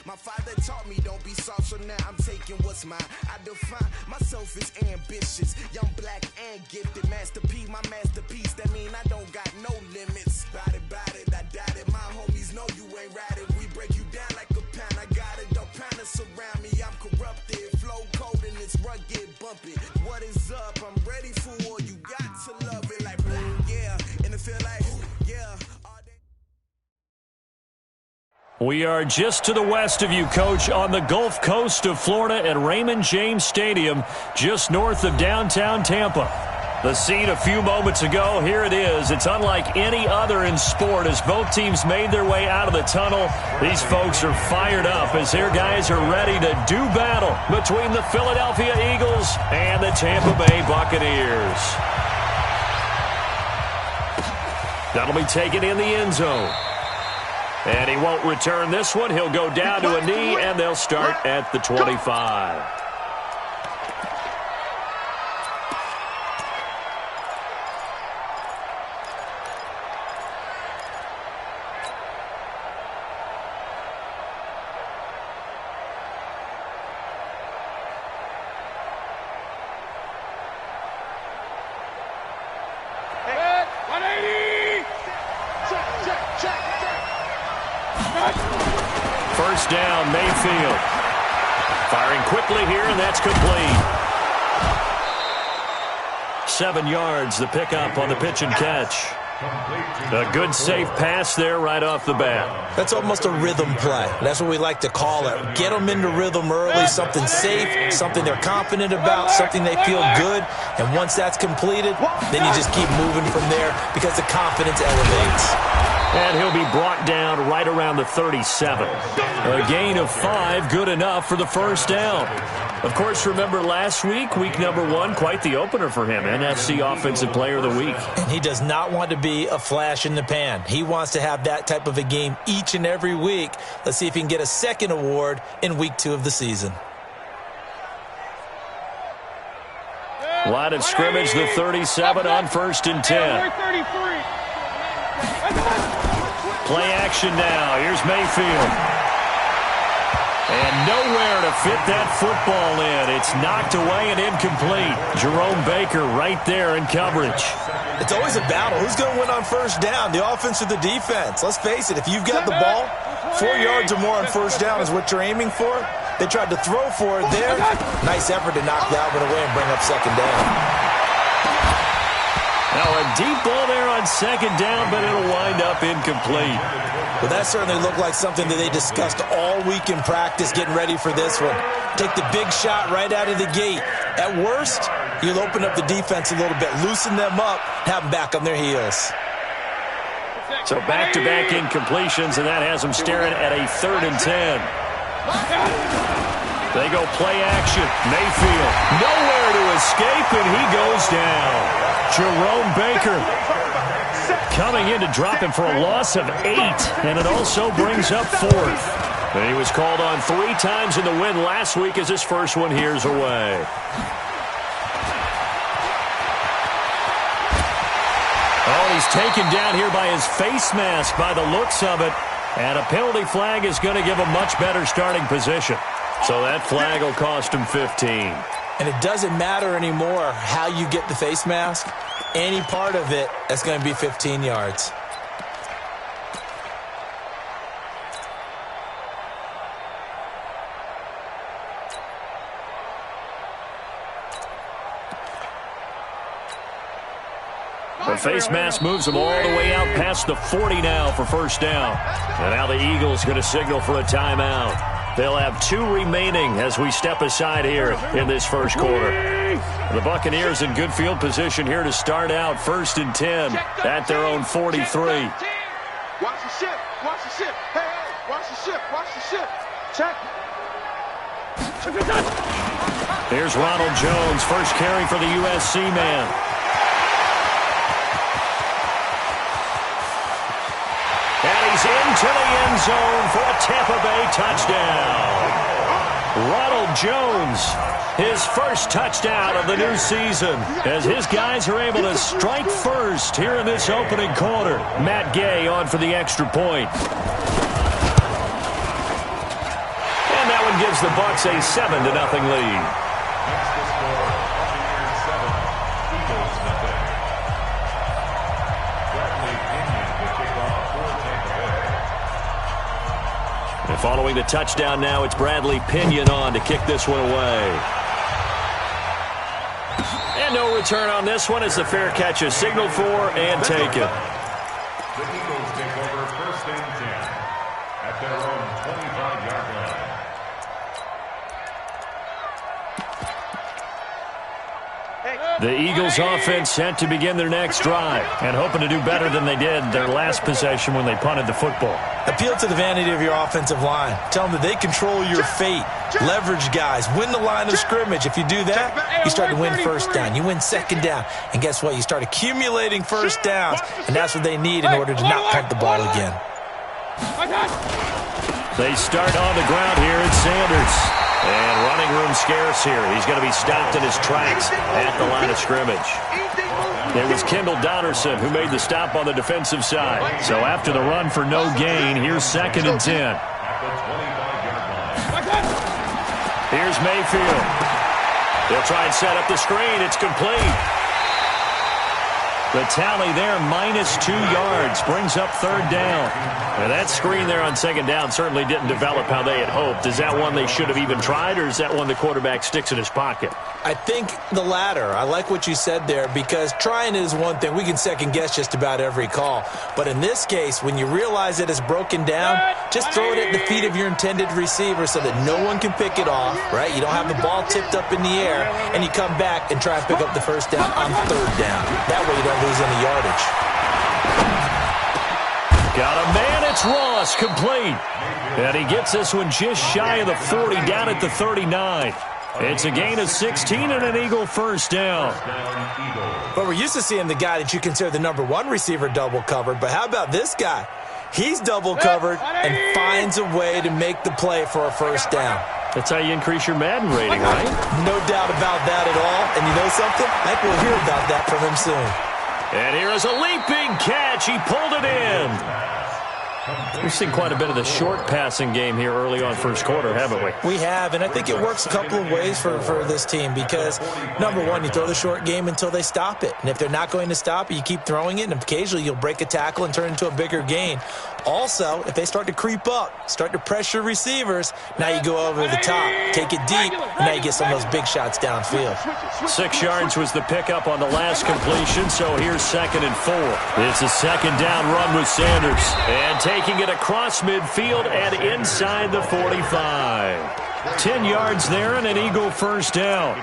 My father taught me don't be soft, so now I'm taking what's mine. I define myself as ambitious, young, black, and gifted. Master P, my masterpiece. That mean I don't got no limits. Bout it, I doubt it. My homies know you ain't right it. We break you down like a pound. I got it, don't pound to surround me. I'm corrupted, flow cold and it's rugged, bumpy. What is up? I'm ready for war. You got to love it like yeah, and it feel like yeah. We are just to the west of you, Coach, on the Gulf Coast of Florida at Raymond James Stadium, just north of downtown Tampa. The scene a few moments ago, here it is. It's unlike any other in sport as both teams made their way out of the tunnel. These folks are fired up as their guys are ready to do battle between the Philadelphia Eagles and the Tampa Bay Buccaneers. That'll be taken in the end zone. And he won't return this one. He'll go down to a knee, and they'll start at the 25. First down, Mayfield. Firing quickly here, and that's complete. 7 yards, the pickup on the pitch and catch. A good, safe pass there right off the bat. That's almost a rhythm play. That's what we like to call it. Get them into rhythm early, something safe, something they're confident about, something they feel good. And once that's completed, then you just keep moving from there because the confidence elevates. And he'll be brought down right around the 37. A gain of 5, good enough for the first down. Of course, remember last week, week number 1, quite the opener for him, NFC Offensive Player of the Week. And he does not want to be a flash in the pan. He wants to have that type of a game each and every week. Let's see if he can get a second award in week 2 of the season. Line of scrimmage, the 37 on 1st and 10. Play action now. Here's Mayfield. And nowhere to fit that football in. It's knocked away and incomplete. Jerome Baker right there in coverage. It's always a battle. Who's going to win on first down, the offense or the defense? Let's face it, if you've got the ball, 4 yards or more on first down is what you're aiming for. They tried to throw for it there. Nice effort to knock that one away and bring up second down. Now a deep ball there on second down, but it'll wind up incomplete. Well, that certainly looked like something that they discussed all week in practice, getting ready for this one. Take the big shot right out of the gate. At worst, you'll open up the defense a little bit, loosen them up, have them back on their heels. So back-to-back incompletions, and that has them staring at a 3rd and 10. They go play action. Mayfield nowhere to escape, and he goes down. Jerome Baker coming in to drop him for a loss of 8, and it also brings up 4th. And he was called on 3 times in the win last week as his first one here's away. Oh, he's taken down here by his face mask by the looks of it, and a penalty flag is going to give a much better starting position. So that flag will cost him 15. And it doesn't matter anymore how you get the face mask. Any part of it, that's going to be 15 yards. The face mask moves them all the way out past the 40 now for first down. And now the Eagles going to signal for a timeout. They'll have 2 remaining as we step aside here in this first quarter. The Buccaneers in good field position here to start out 1st and 10 at their own 43. Watch the ship. Watch the ship. Hey, watch the ship. Watch the ship. Check. Here's Ronald Jones, first carry for the USC man. And he's into the end zone for a Tampa Bay touchdown. Ronald Jones, his first touchdown of the new season, as his guys are able to strike first here in this opening quarter. Matt Gay on for the extra point. gives the Bucs a 7-0 lead. Next to score, Buccaneers 7, Eagles nothing. Bradley Pinion to kick off for Tampa Bay. And following the touchdown now, it's Bradley Pinion on to kick this one away. And no return on this one as the fair catch is signaled for and taken. The Eagles take over 1st and 10 at their own 25-yard line. The Eagles offense set to begin their next drive and hoping to do better than they did their last possession when they punted the football. Appeal to the vanity of your offensive line. Tell them that they control your fate. Leverage guys. Win the line of scrimmage. If you do that, you start to win 1st down. You win 2nd down. And guess what? You start accumulating 1st downs. And that's what they need in order to not punt the ball again. They start on the ground here at Sanders. And running room scarce here. He's going to be stopped in his tracks at the line of scrimmage. It was Kendall Donnerson who made the stop on the defensive side. So after the run for no gain, here's 2nd and 10. Here's Mayfield. They'll try and set up the screen. It's complete. The tally there, -2 yards, brings up 3rd down. Now that screen there on 2nd down certainly didn't develop how they had hoped. Is that one they should have even tried, or is that one the quarterback sticks in his pocket? I think the latter. I like what you said there, because trying is one thing. We can second-guess just about every call. But in this case, when you realize that it's broken down, just throw it at the feet of your intended receiver so that no one can pick it off, right? You don't have the ball tipped up in the air, and you come back and try and pick up the 1st down on 3rd down. That way you don't lose any yardage. Got a man, it's Ross, complete. And he gets this one just shy of the 40, down at the 39. It's a gain of 16 and an Eagle 1st down. But we're used to seeing the guy that you consider the #1 receiver double covered. But how about this guy? He's double covered and finds a way to make the play for a 1st down. That's how you increase your Madden rating, right? No doubt about that at all. And you know something? I think we'll hear about that from him soon. And here is a leaping catch. He pulled it in. We've seen quite a bit of the short passing game here early on 1st quarter, haven't we? We have, and I think it works a couple of ways for this team because, #1, you throw the short game until they stop it. And if they're not going to stop it, you keep throwing it, and occasionally you'll break a tackle and turn it into a bigger gain. Also, if they start to creep up, start to pressure receivers, now you go over the top, take it deep, and now you get some of those big shots downfield. 6 yards was the pickup on the last completion, so here's 2nd and 4. It's a 2nd down run with Sanders. And taking it across midfield and inside the 45. 10 yards there and an Eagle 1st down.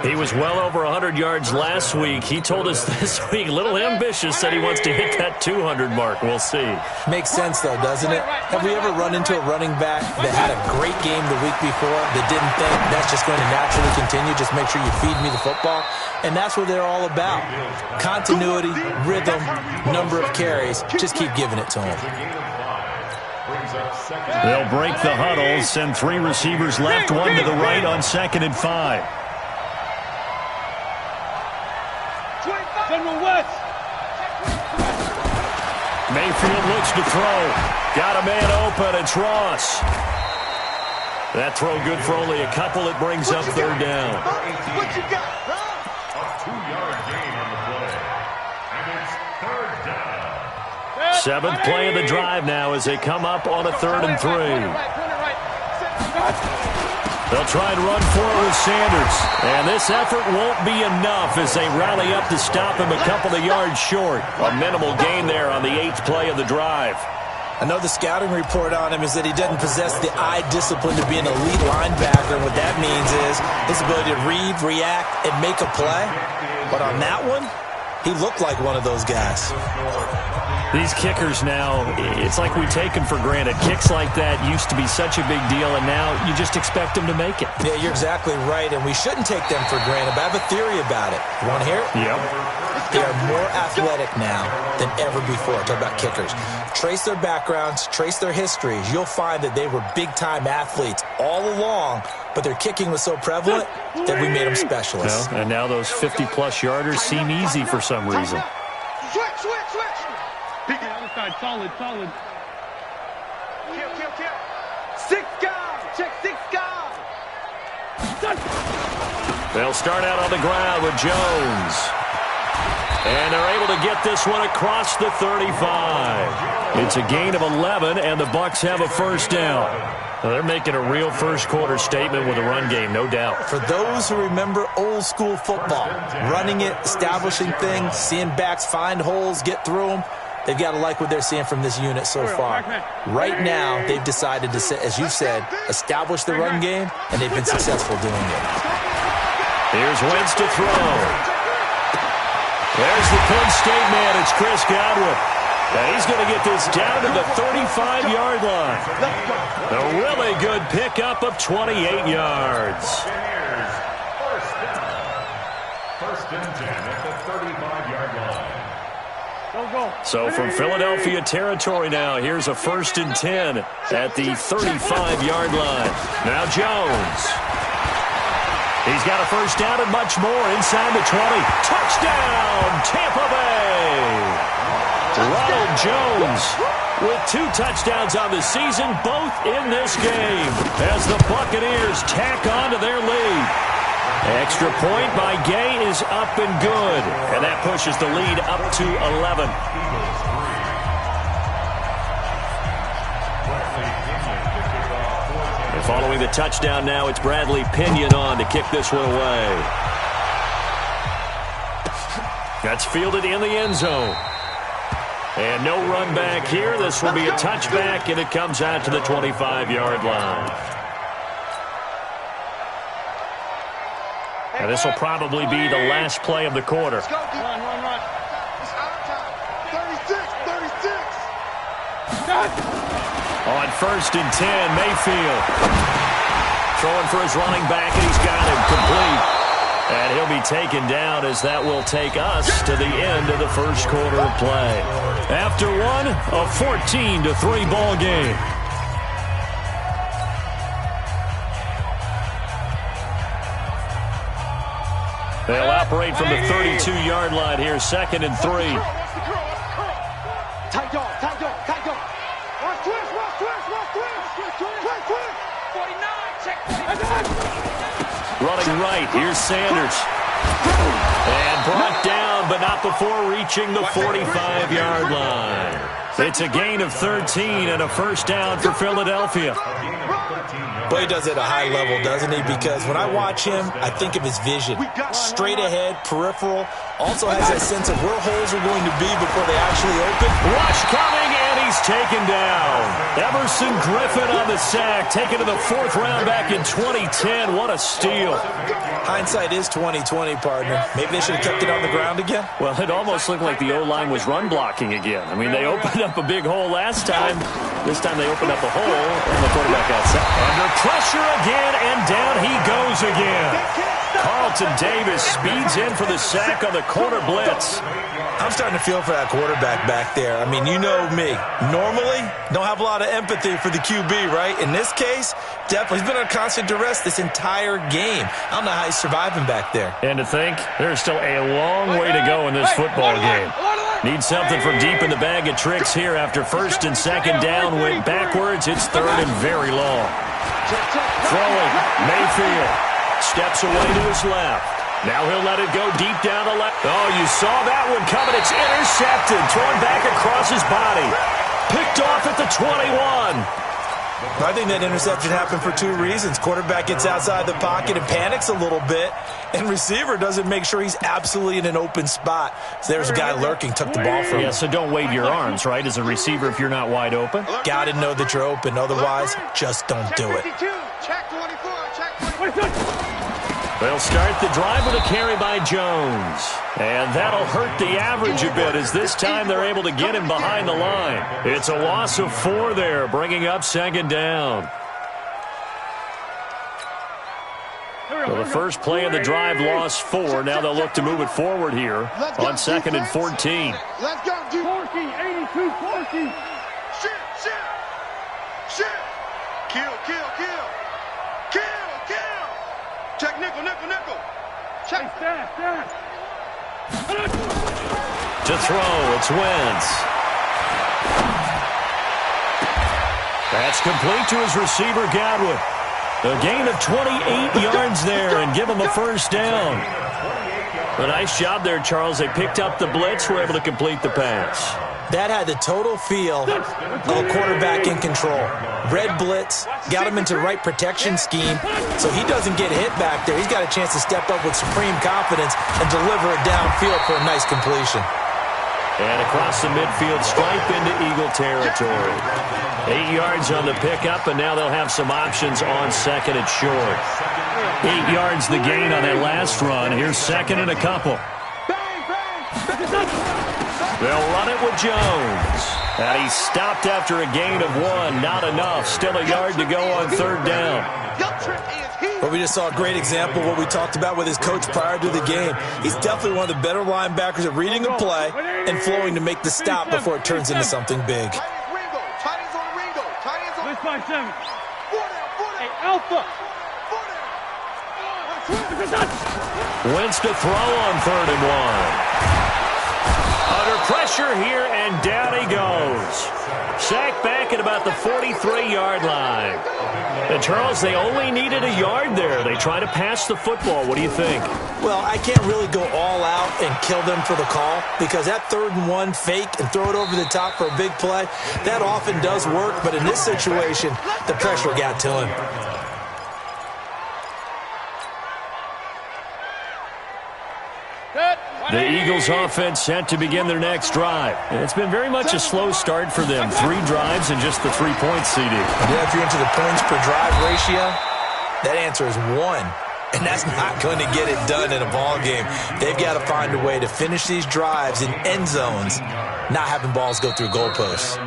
He was well over 100 yards last week. He told us this week, a little ambitious, said he wants to hit that 200 mark. We'll see. Makes sense, though, doesn't it? Have we ever run into a running back that had a great game the week before that didn't think that's just going to naturally continue? Just make sure you feed me the football. And that's what they're all about. Continuity, rhythm, number of carries. Just keep giving it to him. They'll break the huddle, send 3 receivers left, 1 to the right on 2nd and 5. Mayfield looks to throw. Got a man open. It's Ross. That throw good for only a couple. It brings up 3rd down. What you got? A 2-yard gain on the play. And it's 3rd down. 7th play of the drive now as they come up on a 3rd and 3. They'll try and run for it with Sanders. And this effort won't be enough as they rally up to stop him a couple of yards short. A minimal gain there on the 8th play of the drive. I know the scouting report on him is that he doesn't possess the eye discipline to be an elite linebacker. What that means is his ability to read, react, and make a play. But on that one, he looked like one of those guys. These kickers now, it's like we take them for granted. Kicks like that used to be such a big deal, and now you just expect them to make it. Yeah, you're exactly right, and we shouldn't take them for granted, but I have a theory about it. You want to hear it? Yep. They are more athletic now than ever before. Talk about kickers. Trace their backgrounds, trace their histories. You'll find that they were big-time athletes all along, but their kicking was so prevalent that we made them specialists. Well, and now those 50-plus yarders seem easy for some reason. Switch. Solid. Kill. 6 guys. Check 6 guys. They'll start out on the ground with Jones. And they're able to get this one across the 35. It's a gain of 11, and the Bucs have a first down. Well, they're making a real first-quarter statement with a run game, no doubt. For those who remember old-school football, running it, establishing things, seeing backs find holes, get through them, they've got to like what they're seeing from this unit so far. Right now, they've decided to, as you said, establish the run game, and they've been successful doing it. Here's Wentz to throw. There's the Penn State man. It's Chris Godwin. And he's going to get this down to the 35-yard line. A really good pickup of 28 yards. First and 10 at the 35-yard line. So from Philadelphia territory now, here's a first and 10 at the 35-yard line. Now Jones. He's got a first down and much more inside the 20. Touchdown, Tampa Bay! Ronald Jones with 2 touchdowns on the season, both in this game, as the Buccaneers tack on to their lead. Extra point by Gay is up and good, and that pushes the lead up to 11. And following the touchdown now, it's Bradley Pinion on to kick this one away. That's fielded in the end zone. And no run back here. This will be a touchback, and it comes out to the 25-yard line. And this will probably be the last play of the quarter. Let's go, D. Run. It's our time. 36. On first and 10, Mayfield. Throwing for his running back, and he's got him complete. And he'll be taken down as that will take us to the end of the first quarter of play. After one, a 14-3 ball game. They'll operate from the 32-yard line here, second and 3. Tight dog. Watch twist. 49, check. Running right, here's Sanders. And brought down, but not before reaching the 45-yard line. It's a gain of 13 and a first down for Philadelphia. But he does it at a high level, doesn't he? Because when I watch him, I think of his vision. Straight ahead, peripheral. Also has that sense of where holes are going to be before they actually open. Rush coming, and he's taken down. Emerson Griffin on the sack, taken to the 4th round back in 2010. What a steal. Hindsight is 20/20, partner. Maybe they should have kept it on the ground again. Well, it almost looked like the O-line was run blocking again. I mean, they opened up a big hole last time. This time they opened up a hole, and the quarterback got set. Under pressure again, and down he goes again. Carlton Davis speeds in for the sack on the corner blitz. I'm starting to feel for that quarterback back there. I mean, you know me. Normally, don't have a lot of empathy for the QB, right? In this case, definitely. He's been under constant duress this entire game. I don't know how he's surviving back there. And to think, there's still a long way to go in this football game. Need something from deep in the bag of tricks here after first and second down went backwards. It's third and very long. Throwing, Mayfield steps away to his left. Now he'll let it go deep down the left. Oh, you saw that one coming. It's intercepted. Thrown back across his body. Picked off at the 21. I think that interception happened for 2 reasons. Quarterback gets outside the pocket and panics a little bit, and receiver doesn't make sure he's absolutely in an open spot. So there's a guy lurking, took the ball from him. Yeah, so don't wave your arms, right, as a receiver if you're not wide open. Got to know that you're open. Otherwise, just don't do it. Check 24, check 24. They'll start the drive with a carry by Jones. And that'll hurt the average a bit as this time they're able to get him behind the line. It's a loss of 4 there, bringing up second down. Well, the first play of the drive lost 4. Now they'll look to move it forward here on second and 14. Let's go, dude. 82-40. Shit. Kill. Check nickel. Check. To throw, it's Wentz. That's complete to his receiver, Godwin. A gain of 28 yards there and give them a first down. A nice job there, Charles. They picked up the blitz, were able to complete the pass. That had the total feel of a quarterback in control. Red blitz, got him into the right protection scheme, so he doesn't get hit back there. He's got a chance to step up with supreme confidence and deliver it downfield for a nice completion. And across the midfield, stripe into Eagle territory. 8 yards on the pickup, and now they'll have some options on second and short. 8 yards the gain on that last run. Here's second and a couple. They'll run it with Jones. And he stopped after a gain of 1. Not enough. Still a yard to go on third down. But we just saw a great example of what we talked about with his coach prior to the game. He's definitely one of the better linebackers at reading a play and flowing to make the stop before it turns into something big. Wentz to throw on third and 1. Under pressure here, and down he goes. Sacked back at about the 43-yard line. And Charles, they only needed a yard there. They try to pass the football. What do you think? Well, I can't really go all out and kill them for the call because that 3rd and 1 fake and throw it over the top for a big play, that often does work. But in this situation, the pressure got to him. The Eagles offense set to begin their next drive. It's been very much a slow start for them. 3 drives and just the 3 points, CD. Yeah, if you're into the points per drive ratio, that answer is 1. And that's not going to get it done in a ball game. They've got to find a way to finish these drives in end zones, not having balls go through goalposts.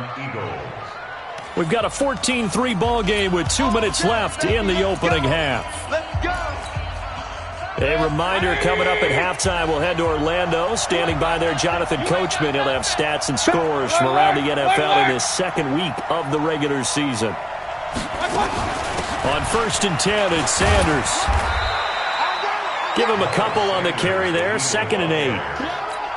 We've got a 14-3 ball game with 2 minutes left in the opening half. Let's go. A reminder, coming up at halftime, we'll head to Orlando. Standing by there, Jonathan Coachman. He'll have stats and scores from around the NFL in his second week of the regular season. On 1st and 10, it's Sanders. Give him a couple on the carry there. 2nd and 8.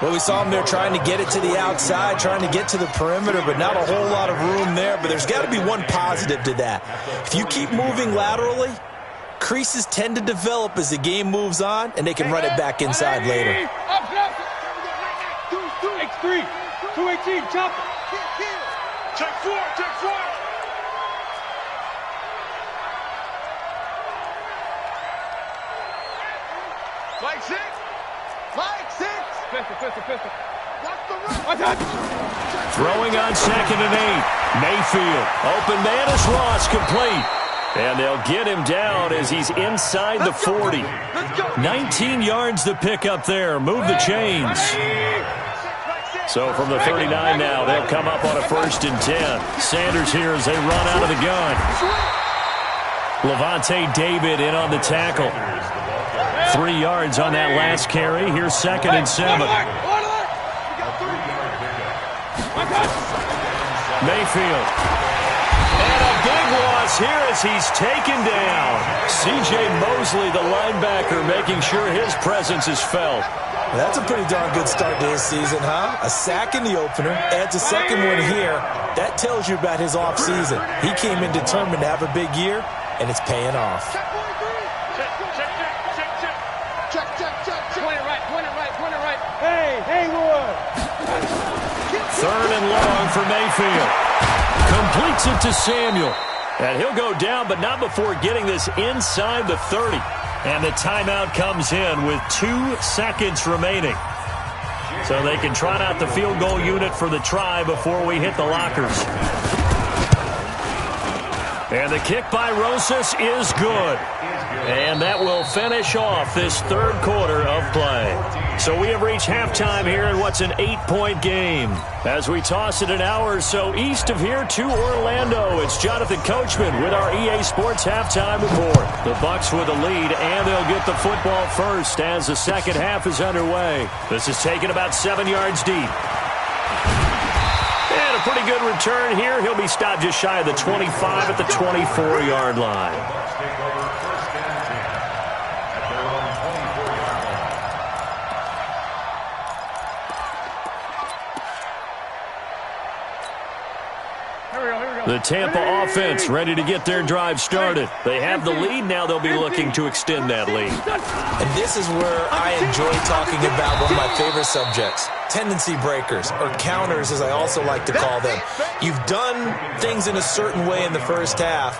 Well, we saw him there trying to get it to the outside, trying to get to the perimeter, but not a whole lot of room there. But there's got to be one positive to that. If you keep moving laterally, creases tend to develop as the game moves on, and they can run it back inside later. X3, 218, chop. Check 4, check 4. Mike 6. Mike 6. Pistol. Watch the run. Throwing on 2nd and 8. Mayfield. Open man is Ross, complete. And they'll get him down as he's inside the 40. 19 yards to pick up there. Move the chains. So from the 39 now, they'll come up on a 1st and 10. Sanders here as they run out of the gun. Levante David in on the tackle. 3 yards on that last carry. Here's 2nd and 7. Mayfield. And a big loss here as he's taken down. C.J. Mosley, the linebacker, making sure his presence is felt. That's a pretty darn good start to his season, huh? A sack in the opener, adds a second one here. That tells you about his offseason. He came in determined to have a big year, and it's paying off. Point it right. Hey, Haywood. 3rd and long for Mayfield. Completes it to Samuel. And he'll go down, but not before getting this inside the 30. And the timeout comes in with 2 seconds remaining. So they can trot out the field goal unit for the try before we hit the lockers. And the kick by Rosas is good. And that will finish off this 3rd quarter of play. So we have reached halftime here in what's an 8-point game. As we toss it an hour or so east of here to Orlando, it's Jonathan Coachman with our EA Sports Halftime Report. The Bucs with the lead, and they'll get the football first as the second half is underway. This is taken about 7 yards deep. And a pretty good return here. He'll be stopped just shy of the 25 at the 24-yard line. The Tampa offense ready to get their drive started. They have the lead. Now they'll be looking to extend that lead. And this is where I enjoy talking about one of my favorite subjects, tendency breakers, or counters as I also like to call them. You've done things in a certain way in the first half,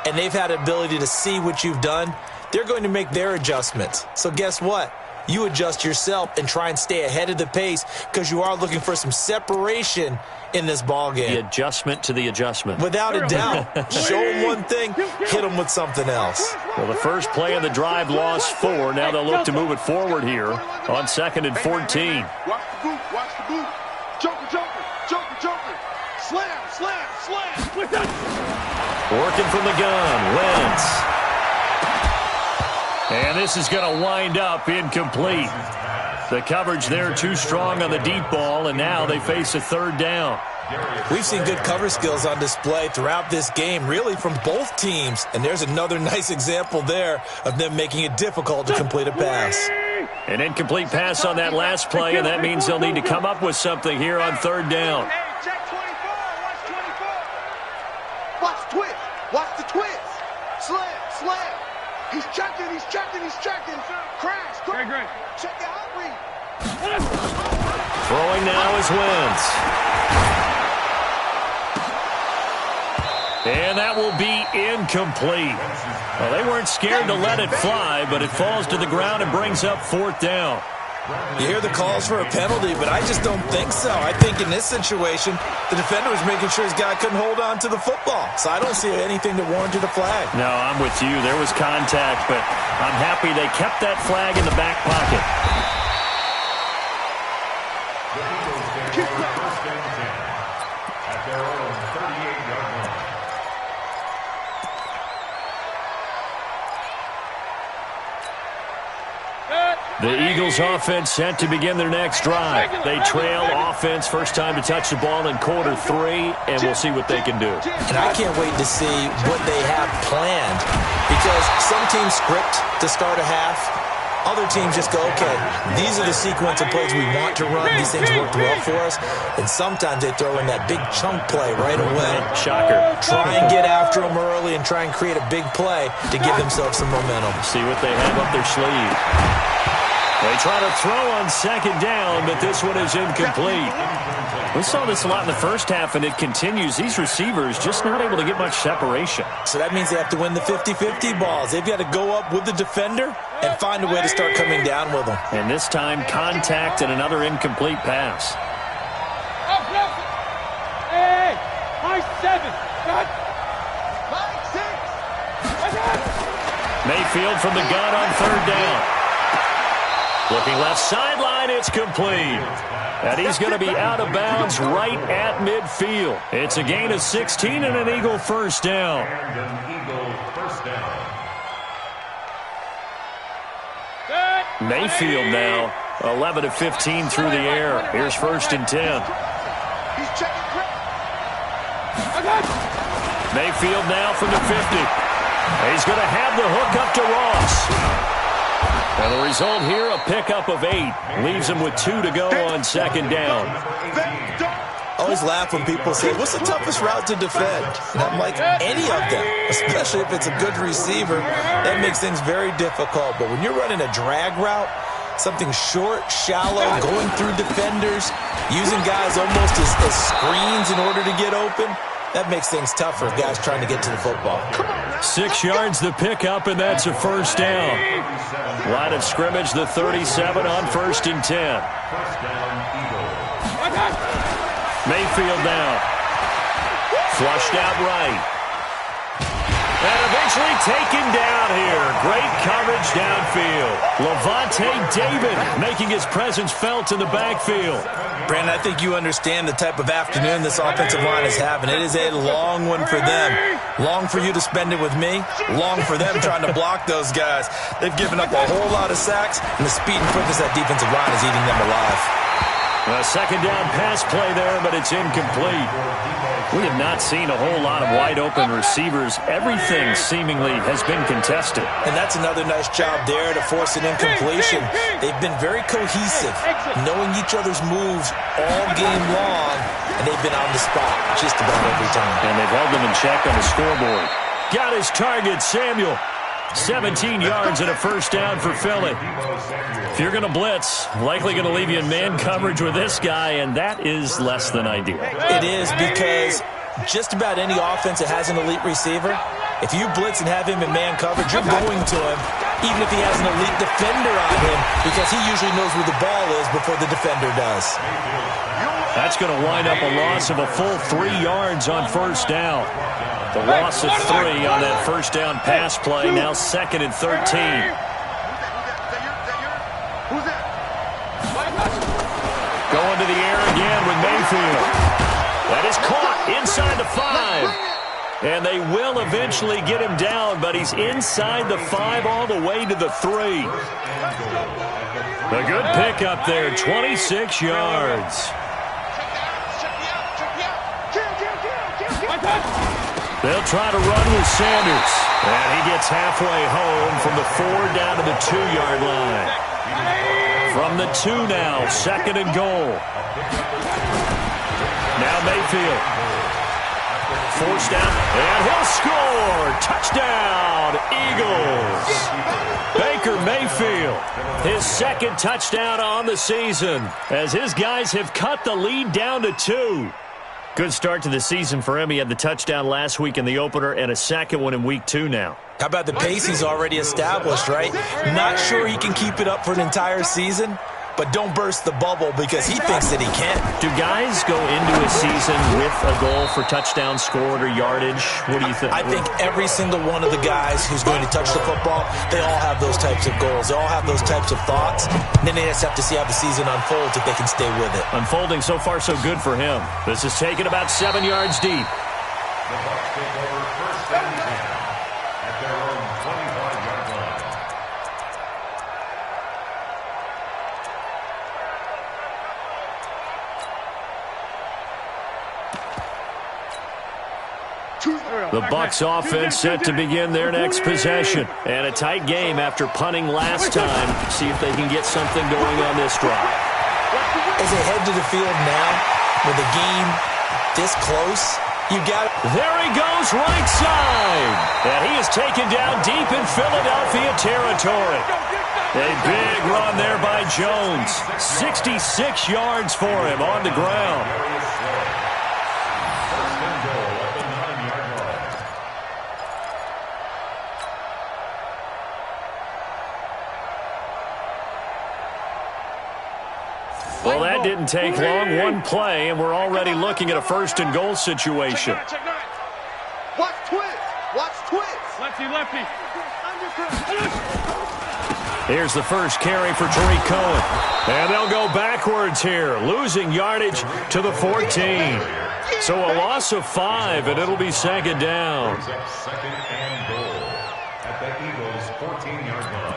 and they've had the ability to see what you've done. They're going to make their adjustments. So guess what? You adjust yourself and try and stay ahead of the pace because you are looking for some separation in this ball game. The adjustment to the adjustment. Without a doubt. Show them one thing, hit them with something else. Well, the first play of the drive lost 4. Now they'll look to move it forward here on 2nd and 14. Watch the boot, watch the boot. Joker, joker, joker, joker. Slam, slam, slam. Working from the gun, Wentz. And this is going to wind up incomplete. The coverage there too strong on the deep ball, and now they face a 3rd down. We've seen good cover skills on display throughout this game, really from both teams. And there's another nice example there of them making it difficult to complete a pass. An incomplete pass on that last play, and that means they'll need to come up with something here on 3rd down. Check 24, watch 24. Watch twist, watch the twist. Slam, slam. He's checking, he's checking, he's checking. Crash, great. Check your hot read. Throwing now is Wentz. And that will be incomplete. Well, they weren't scared to let it fly, but it falls to the ground and brings up 4th down. You hear the calls for a penalty, but I just don't think so. I think in this situation, the defender was making sure his guy couldn't hold on to the football. So I don't see anything that warranted a flag. No, I'm with you. There was contact, but I'm happy they kept that flag in the back pocket. The Eagles get first and 10 at their own 38-yard line. The Eagles offense set to begin their next drive. They trail offense, first time to touch the ball in quarter 3, and we'll see what they can do. And I can't wait to see what they have planned, because some teams script to start a half. Other teams just go, okay, these are the sequence of plays we want to run. These things worked well for us. And sometimes they throw in that big chunk play right away. Shocker. Try and get after them early and try and create a big play to give themselves some momentum. See what they have up their sleeve. They try to throw on 2nd down, but this one is incomplete. We saw this a lot in the first half, and it continues. These receivers just not able to get much separation. So that means they have to win the 50-50 balls. They've got to go up with the defender and find a way to start coming down with them. And this time, contact and another incomplete pass. Hey, high 7. Mayfield from the gun on 3rd down. Looking left sideline, it's complete. And he's going to be out of bounds right at midfield. It's a gain of 16 and an Eagle first down. And an Eagle first down. Mayfield now, 11 of 15 through the air. Here's 1st and 10. He's checking. Mayfield now from the 50. He's going to have the hook up to Ross. And the result here, a pickup of 8. Leaves him with 2 to go on 2nd down. I always laugh when people say, what's the toughest route to defend? And I'm like, any of them, especially if it's a good receiver. That makes things very difficult. But when you're running a drag route, something short, shallow, going through defenders, using guys almost as screens in order to get open, that makes things tough for guys trying to get to the football. 6 yards the pickup, and that's a first down. Line of scrimmage, the 37 on 1st and 10. First down, Eagles. Mayfield now. Flushed out right. And eventually taken down here. Great coverage downfield. Lavonte David making his presence felt in the backfield. Brandon, I think you understand the type of afternoon this offensive line is having. It is a long one for them. Long for you to spend it with me. Long for them trying to block those guys. They've given up a whole lot of sacks, and the speed and quickness of that defensive line is eating them alive. A second down pass play there, but it's incomplete. We have not seen a whole lot of wide-open receivers. Everything seemingly has been contested. And that's another nice job there to force an incompletion. They've been very cohesive, knowing each other's moves all game long, and they've been on the spot just about every time. And they've held them in check on the scoreboard. Got his target, Samuel. 17 yards and a first down for Philly. If you're going to blitz, likely going to leave you in man coverage with this guy, and that is less than ideal. It is, because just about any offense that has an elite receiver, if you blitz and have him in man coverage, you're going to him, even if he has an elite defender on him, because he usually knows where the ball is before the defender does. That's going to wind up a loss of a full 3 yards on first down. The loss of 3 on that first down pass play, now 2nd and 13. Going to the air again with Mayfield. That is caught inside the 5. And they will eventually get him down, but he's inside the 5 all the way to the 3. A good pickup there, 26 yards. They'll try to run with Sanders. And he gets halfway home from the 4 down to the 2-yard line. From the 2 now, 2nd and goal. Now Mayfield. Forced down, and he'll score! Touchdown, Eagles! Baker Mayfield, his 2nd touchdown on the season, as his guys have cut the lead down to 2. Good start to the season for him. He had the touchdown last week in the opener and a 2nd one in week 2 now. How about the pace he's already established, right? Not sure he can keep it up for an entire season, but don't burst the bubble because he thinks that he can. Do guys go into a season with a goal for touchdown scored or yardage? What do you think? I think every single one of the guys who's going to touch the football, they all have those types of goals. They all have those types of thoughts. And then they just have to see how the season unfolds if they can stay with it. Unfolding so far so good for him. This is taken about 7 yards deep. The Bucs take over first and 10 at their own 25-yard line. The Bucs offense set to begin their next possession. And a tight game after punting last time. See if they can get something going on this drive. As they head to the field now, with the game this close, you got it. There he goes, right side. And he is taken down deep in Philadelphia territory. A big run there by Jones. 66 yards for him on the ground. First and goal at the 9-yard line. Well, that didn't take long. One play, and we're already looking at a first and goal situation. Watch twist. Watch twist. Lefty, lefty. Here's the first carry for Tariq Cohen. And they'll go backwards here, losing yardage to the 14. So a loss of 5, and it'll be 2nd down. Brings up 2nd and goal at the Eagles' 14-yard line.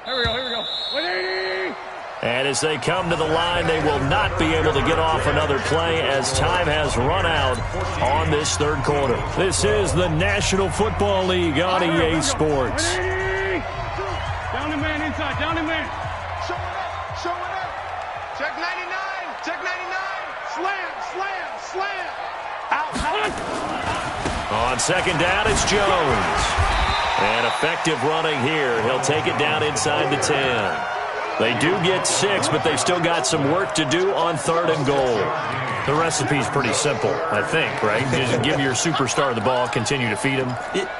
Here we go, here we go. 180! And as they come to the line, they will not be able to get off another play as time has run out on this 3rd quarter. This is the National Football League on EA Sports. 180! Down the man inside, down the man. Show it up. Show it up. Check 99. Check 99. Slam, slam, slam. Out. On 2nd down, it's Jones. And effective running here. He'll take it down inside the 10. They do get 6, but they've still got some work to do on 3rd and goal. The recipe's pretty simple, I think, right? Just give your superstar the ball, continue to feed him.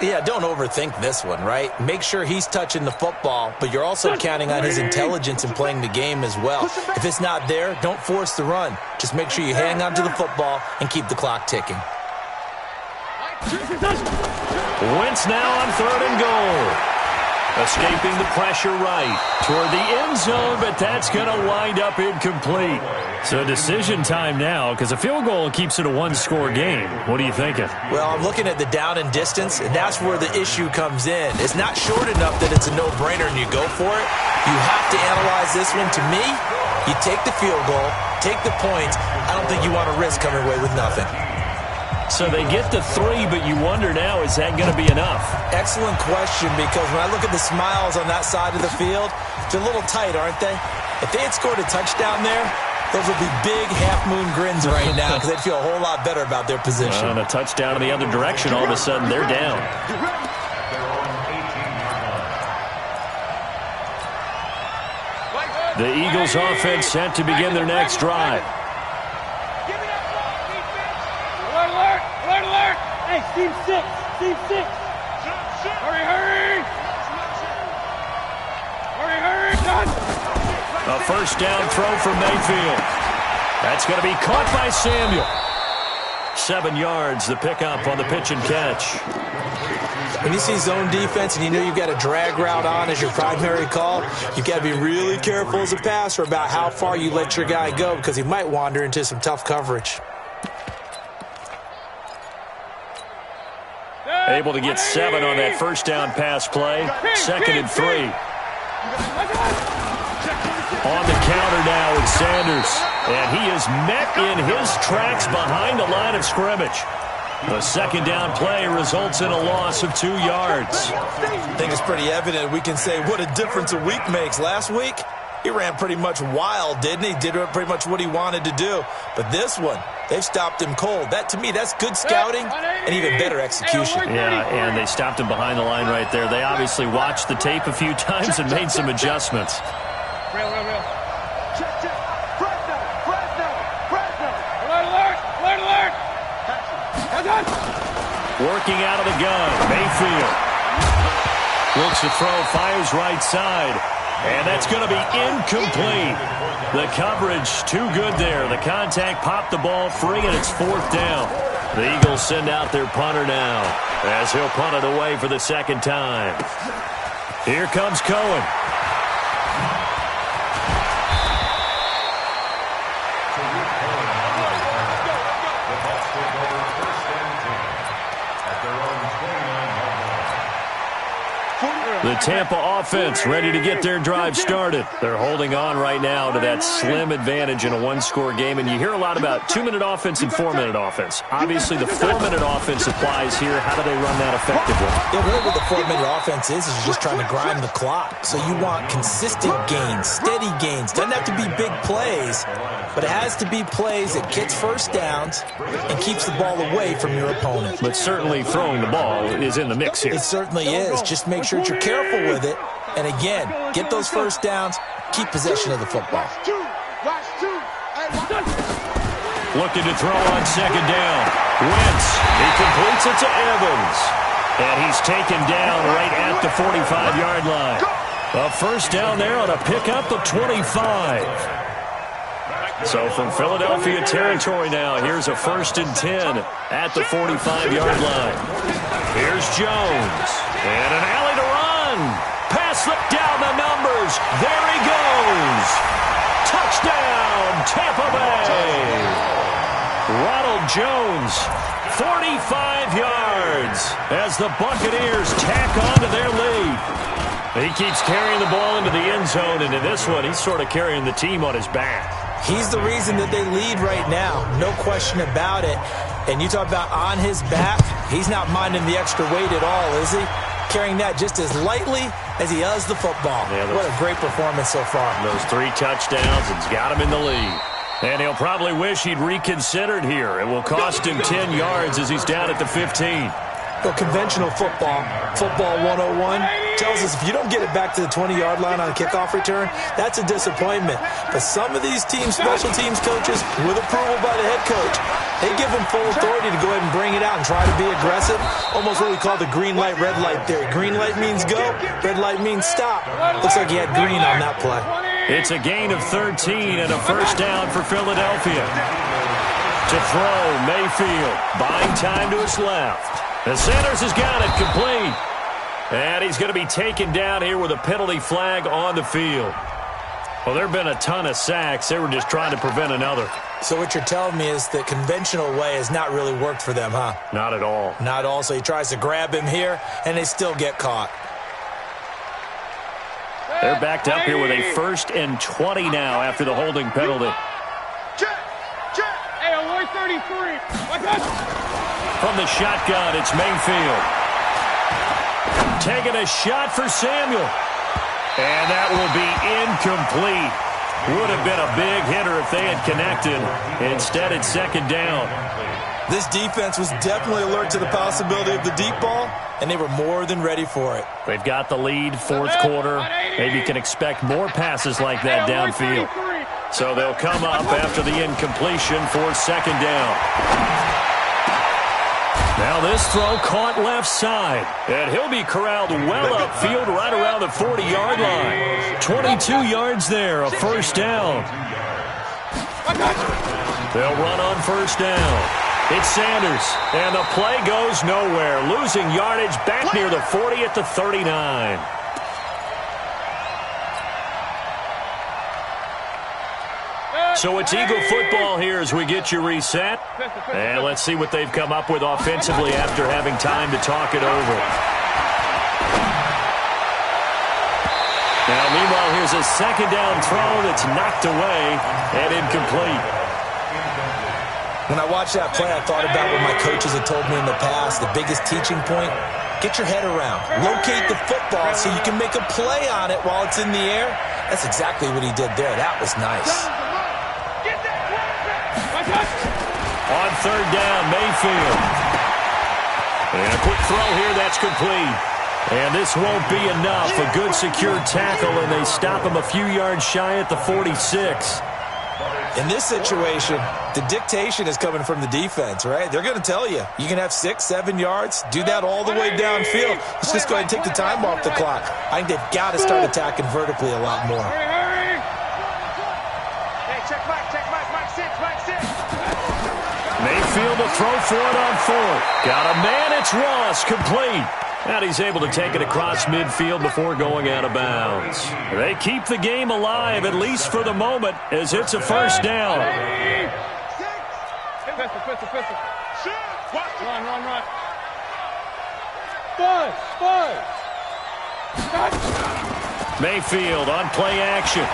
Yeah, don't overthink this one, right? Make sure he's touching the football, but you're also counting on his intelligence in playing the game as well. If it's not there, don't force the run. Just make sure you hang on to the football and keep the clock ticking. Wentz now on 3rd and goal. Escaping the pressure right toward the end zone, but that's going to wind up incomplete. So decision time now, because a field goal keeps it a one-score game. What are you thinking? Well, I'm looking at the down and distance, and that's where the issue comes in. It's not short enough that it's a no-brainer and you go for it. You have to analyze this one. To me, you take the field goal, take the points. I don't think you want to risk coming away with nothing. So they get the 3, but you wonder now, is that going to be enough? Excellent question, because when I look at the smiles on that side of the field, they're a little tight, aren't they? If they had scored a touchdown there, those would be big half-moon grins right now because they'd feel a whole lot better about their position. And a touchdown in the other direction, all of a sudden they're down. The Eagles offense set to begin their next drive. Alert! Hey, Steve 6. Hurry! Done! A first down throw for Mayfield. That's going to be caught by Samuel. 7 yards, the pickup on the pitch and catch. When you see zone defense and you know you've got a drag route on as your primary call, you've got to be really careful as a passer about how far you let your guy go because he might wander into some tough coverage. Able to get 7 on that first down pass play. 2nd and 3. On the counter now with Sanders. And he is met in his tracks behind the line of scrimmage. The second down play results in a loss of 2 yards. I think it's pretty evident. We can say what a difference a week makes. Last week, he ran pretty much wild, didn't he? Did pretty much what he wanted to do. But this one, they've stopped him cold. That, to me, that's good scouting and even better execution. Yeah, and they stopped him behind the line right there. They obviously watched the tape a few times and made some adjustments. Real. Check. Fresno. Alert. Working out of the gun, Mayfield. Looks to throw, fires right side. And that's going to be incomplete. The coverage too good there. The contact popped the ball free, and it's 4th down. The Eagles send out their punter now as he'll punt it away for the second time. Here comes Cohen. The Tampa offense ready to get their drive started. They're holding on right now to that slim advantage in a one-score game. And you hear a lot about 2-minute offense and 4-minute offense. Obviously, the 4-minute offense applies here. How do they run that effectively? Yeah, really what the 4-minute offense is you're just trying to grind the clock. So you want consistent gains, steady gains. Doesn't have to be big plays, but it has to be plays that gets first downs and keeps the ball away from your opponent. But certainly throwing the ball is in the mix here. It certainly is. Just make sure that you're careful with it. And again, get those first downs, keep possession of the football. Looking to throw on second down. Wentz, he completes it to Evans. And he's taken down right at the 45-yard line. A first down there on a pickup of 25. So from Philadelphia territory now, here's a 1st and 10 at the 45-yard line. Here's Jones. And an alley to run. Pass slipped down the numbers. There he goes. Touchdown, Tampa Bay. Ronald Jones, 45 yards as the Buccaneers tack on to their lead. He keeps carrying the ball into the end zone, and in this one, he's sort of carrying the team on his back. He's the reason that they lead right now, no question about it. And you talk about on his back, he's not minding the extra weight at all, is he? Carrying that just as lightly as he does the football. Yeah, what a great performance so far. Those 3 touchdowns, it's got him in the lead. And he'll probably wish he'd reconsidered here. It will cost him 10 yards as he's down at the 15. Well, conventional football 101, tells us if you don't get it back to the 20-yard line on a kickoff return, that's a disappointment. But some of these teams, special teams coaches, with approval by the head coach, they give them full authority to go ahead and bring it out and try to be aggressive. Almost what we call the green light, red light theory. Green light means go, red light means stop. Looks like he had green on that play. It's a gain of 13 and a first down for Philadelphia. To throw, Mayfield, buying time to his left. And Sanders has got it complete. And he's going to be taken down here with a penalty flag on the field. Well, there have been a ton of sacks. They were just trying to prevent another. So what you're telling me is the conventional way has not really worked for them, huh? Not at all. Not all. So he tries to grab him here, and they still get caught. They're backed up here with a 1st and 20 now after the holding penalty. Check. Hey, on 133. From the shotgun, it's Mayfield. Taking a shot for Samuel. And that will be incomplete. Would have been a big hitter if they had connected. Instead, it's 2nd down. This defense was definitely alert to the possibility of the deep ball, and they were more than ready for it. They've got the lead, 4th quarter. Maybe you can expect more passes like that downfield. So they'll come up after the incompletion for 2nd down. Now this throw caught left side, and he'll be corralled well upfield right around the 40-yard line. 22 yards there, a 1st down. They'll run on 1st down. It's Sanders, and the play goes nowhere, losing yardage back near the 40 at the 39. So it's Eagle football here as we get you reset. And let's see what they've come up with offensively after having time to talk it over. Now, meanwhile, here's a 2nd down throw that's knocked away and incomplete. When I watched that play, I thought about what my coaches had told me in the past. The biggest teaching point, get your head around. Locate the football so you can make a play on it while it's in the air. That's exactly what he did there. That was nice. On 3rd down, Mayfield. And a quick throw here, that's complete. And this won't be enough. A good secure tackle, and they stop him a few yards shy at the 46. In this situation, the dictation is coming from the defense, right? They're going to tell you, you can have 6, 7 yards, do that all the way downfield. Let's just go ahead and take the time off the clock. I think they've got to start attacking vertically a lot more. Hey, check Mike, Mike 6. Mayfield to throw for it on 4th. Got a man, it's Ross, complete. And he's able to take it across midfield before going out of bounds. They keep the game alive, at least for the moment, as it's a 1st down. Pistol. Run. Mayfield on play action.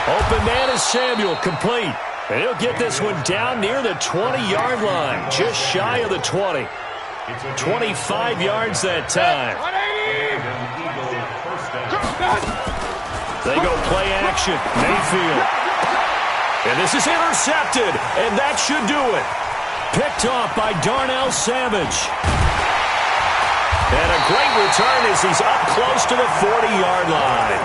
Open man is Samuel, complete. And he'll get this one down near the 20-yard line, just shy of the 20. 25 yards that time. They go play action. Mayfield. And this is intercepted, and that should do it. Picked off by Darnell Savage. And a great return as he's up close to the 40-yard line.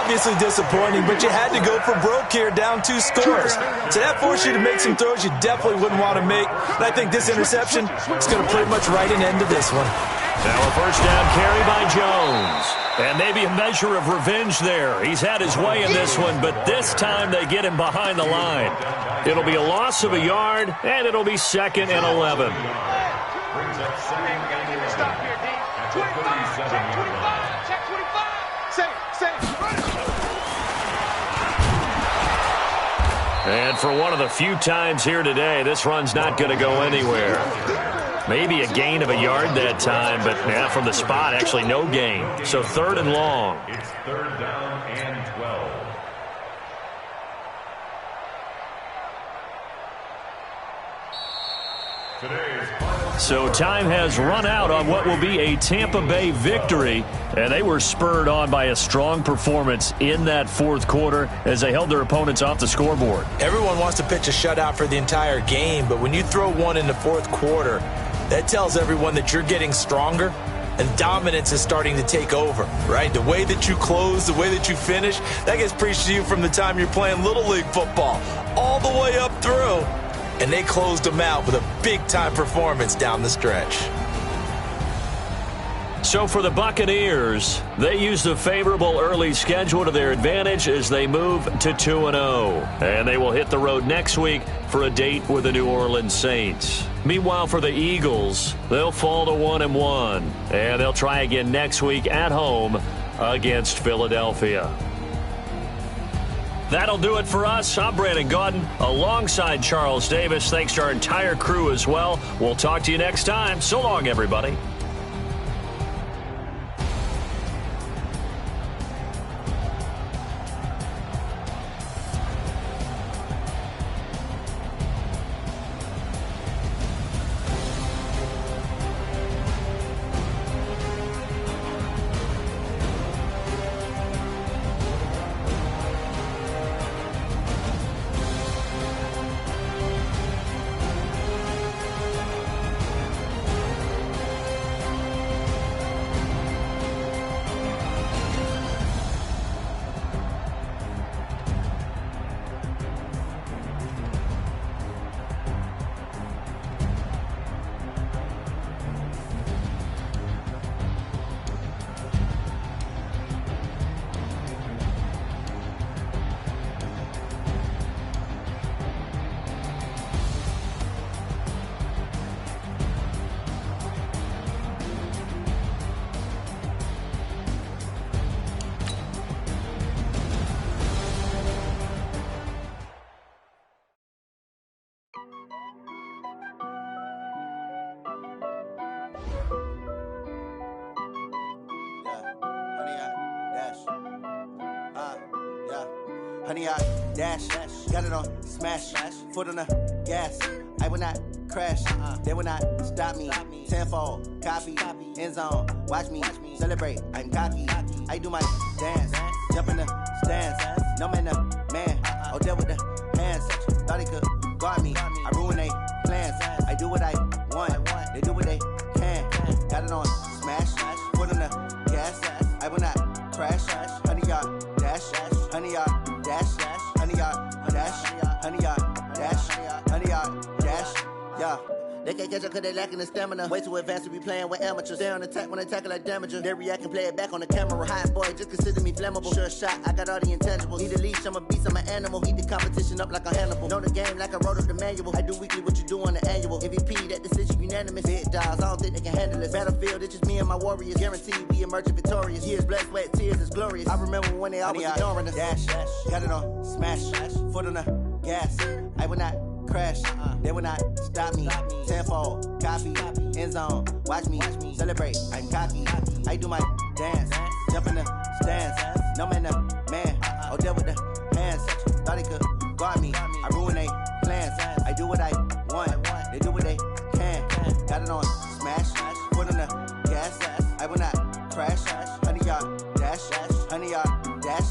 Obviously disappointing, but you had to go for broke here, down 2 scores. So that forced you to make some throws you definitely wouldn't want to make. And I think this interception is going to pretty much write an end to this one. Now a 1st down carry by Jones. And maybe a measure of revenge there. He's had his way in this one, but this time they get him behind the line. It'll be a loss of a yard, and it'll be 2nd and 11. Stop here, D. 25, check 25. Say, And for one of the few times here today, this run's not going to go anywhere. Maybe a gain of a yard that time, but from the spot, actually no gain. So 3rd and long. It's 3rd down and 12. So time has run out on what will be a Tampa Bay victory, and they were spurred on by a strong performance in that 4th quarter as they held their opponents off the scoreboard. Everyone wants to pitch a shutout for the entire game, but when you throw one in the 4th quarter, that tells everyone that you're getting stronger and dominance is starting to take over, right? The way that you close, the way that you finish, that gets preached to you from the time you're playing Little League football all the way up through. And they closed them out with a big-time performance down the stretch. So for the Buccaneers, they use the favorable early schedule to their advantage as they move to 2-0. And they will hit the road next week for a date with the New Orleans Saints. Meanwhile, for the Eagles, they'll fall to 1-1. And they'll try again next week at home against Philadelphia. That'll do it for us. I'm Brandon Gaudin alongside Charles Davis. Thanks to our entire crew as well. We'll talk to you next time. So long, everybody. Honey, I dash, got it on smash, foot on the gas. I will not crash, they will not stop me. Tenfold, copy, end zone, watch me celebrate. I'm cocky, I do my dance, jump in the stands. No man, oh, deal with the hands. Thought he could guard me, I ruin they plans. I do what I want, they do what they can. Got it on smash, foot on the gas. I will not crash, honey, y'all dash, honey, y'all dash, honey, y'all dash, honey, y'all dash, honey, y'all dash, yeah. They can't catch up cause they lacking the stamina. Way too advanced to be playing with amateurs. Stay on attack when I tackle like damager. They react and play it back on the camera. Hot boy, just consider me flammable. Sure shot, I got all the intangibles. Need a leash, I'm a beast, I'm an animal. Heat the competition up like a Hannibal. Know the game like I wrote up the manual. I do weekly what you do on the annual. MVP, that decision unanimous. Big dogs, I don't think they can handle this. Battlefield, it's just me and my warriors. Guaranteed we emerging victorious. Years, blood, sweat, tears, it's glorious. I remember when they always ignoring us. Dash, got it on smash, foot on the gas. I will not crash, they will not stop me. Tenfold, copy, end zone, watch me celebrate. I'm cocky, I do my dance, jump in the stands. No man, oh, deal with the hands. Thought he could guard me, I ruin they plans. I do what I want, they do what they can. Got it on smash, foot on the gas. I will not crash, honey, y'all dash, honey, y'all dash,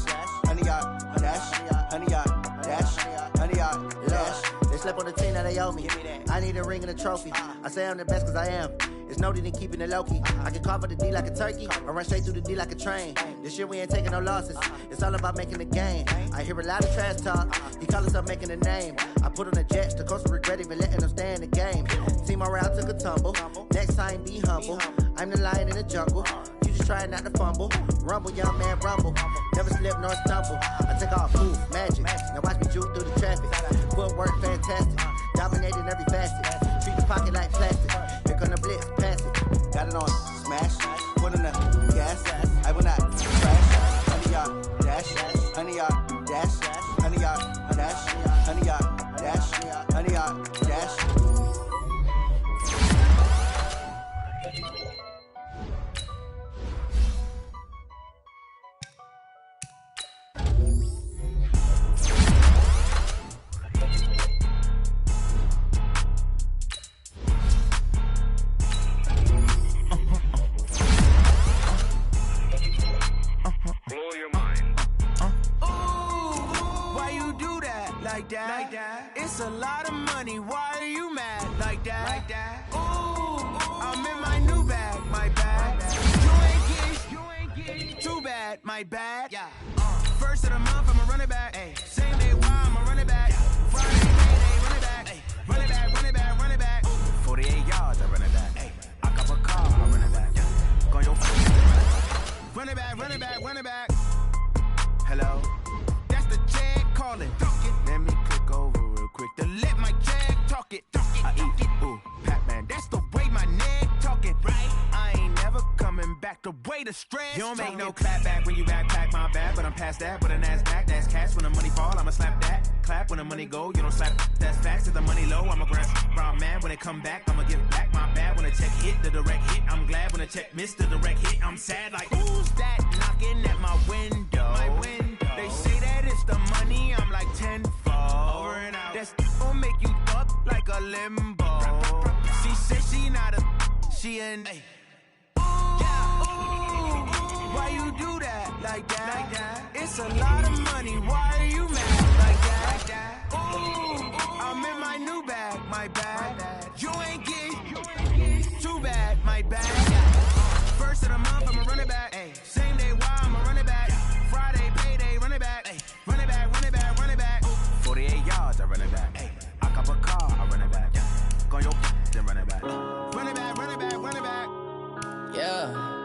honey, y'all dash, honey, y'all dash, honey, y'all dash. They slept on the team that they owe me. I need a ring and a trophy. I say I'm the best cause I am. It's no need in keeping it low-key. I can carve up the D like a turkey or run straight through the D like a train. This year we ain't taking no losses. It's all about making the game. I hear a lot of trash talk. He call himself making a name. I put on the Jets. The coach will regret even letting them stay in the game. Team around took a tumble. Next time be humble. I'm the lion in the jungle. You just try not to fumble. Rumble, young man, rumble. Never slip nor stumble. I take off food, magic. Now watch me juke through the traffic. Footwork fantastic. Dominating every facet. Treat the pocket like plastic. Here come the blitz, pass it. Got it on smash. Foot on the gas. I will not crash. Honey, y'all dash. Honey, y'all dash. Honey, y'all dash. Honey, y'all dash. Honey, y'all dash. Like that. It's a lot of money. Why are you mad like that? Ooh, I'm in my new bag, my bad. You ain't getting too bad, my bad. Yeah. First of the month, I'ma run it back. Ay. Same day, why I'ma run it back. Friday, Friday, run it back. Ay. Run it back, run it back, run it back. 48 yards, I run it back. Ay. I cop a car, I run it back. Yeah. Go your Run it back, run it back, run it back. Hello? That's the Jag calling. Let me click over real quick to let my Jag talk it. I eat it, ooh, Pac-Man. That's the way my neck talking. Right? I ain't never coming back the way the stress. You don't make no clap back when you backpack my bag, but I'm past that. But a NASDAQ, that's cash. When the money fall, I'ma slap that. Clap when the money go, you don't slap. That's facts. If the money low, I'ma grind man. When it come back, I'ma give back my bad. When the check hit, the direct hit, I'm glad. When the check missed the direct hit, I'm sad. Like, who's that knocking at my window? My window. They say that it's the money, I'm like tenfold. Over and out. That's gon' make you fuck like a limbo. She said she not a, she an. Why you do that like that? It's a lot of money. Why are you mad like that? Ooh, I'm in my new bag, my bag. You ain't get too bad, my bag. First of the month, I'ma run it back. Same day, why I'ma run it back. Friday, payday, run it back. Run it back, run it back, run it back. 48 yards, I run it back. I cop a car, I run it back. Go on your then run it back. Run it back, run it back, run it back. Yeah.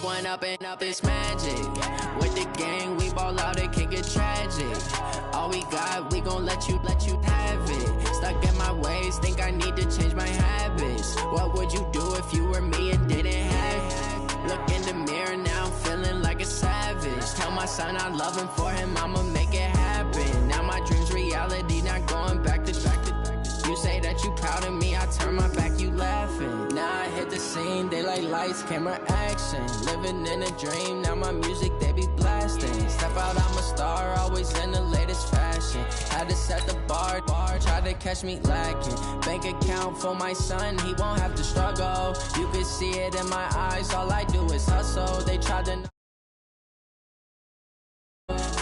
One up and up is magic. With the gang, we ball out, it can get tragic. All we got, we gon' let you have it. Stuck in my ways, think I need to change my habits. What would you do if you were me and didn't have it? Look in the mirror now, I'm feeling like a savage. Tell my son I love him, for him I'ma make it happen. Now my dream's reality, not going back to. You say that you proud of me, I turn my back, you laughing. Now I hit the scene, they like lights, camera, action. Living in a dream, now my music, they be blasting. Step out, I'm a star, always in the latest fashion. Had to set the bar, try to catch me lacking. Bank account for my son, he won't have to struggle. You can see it in my eyes, all I do is hustle. They tried to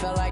felt like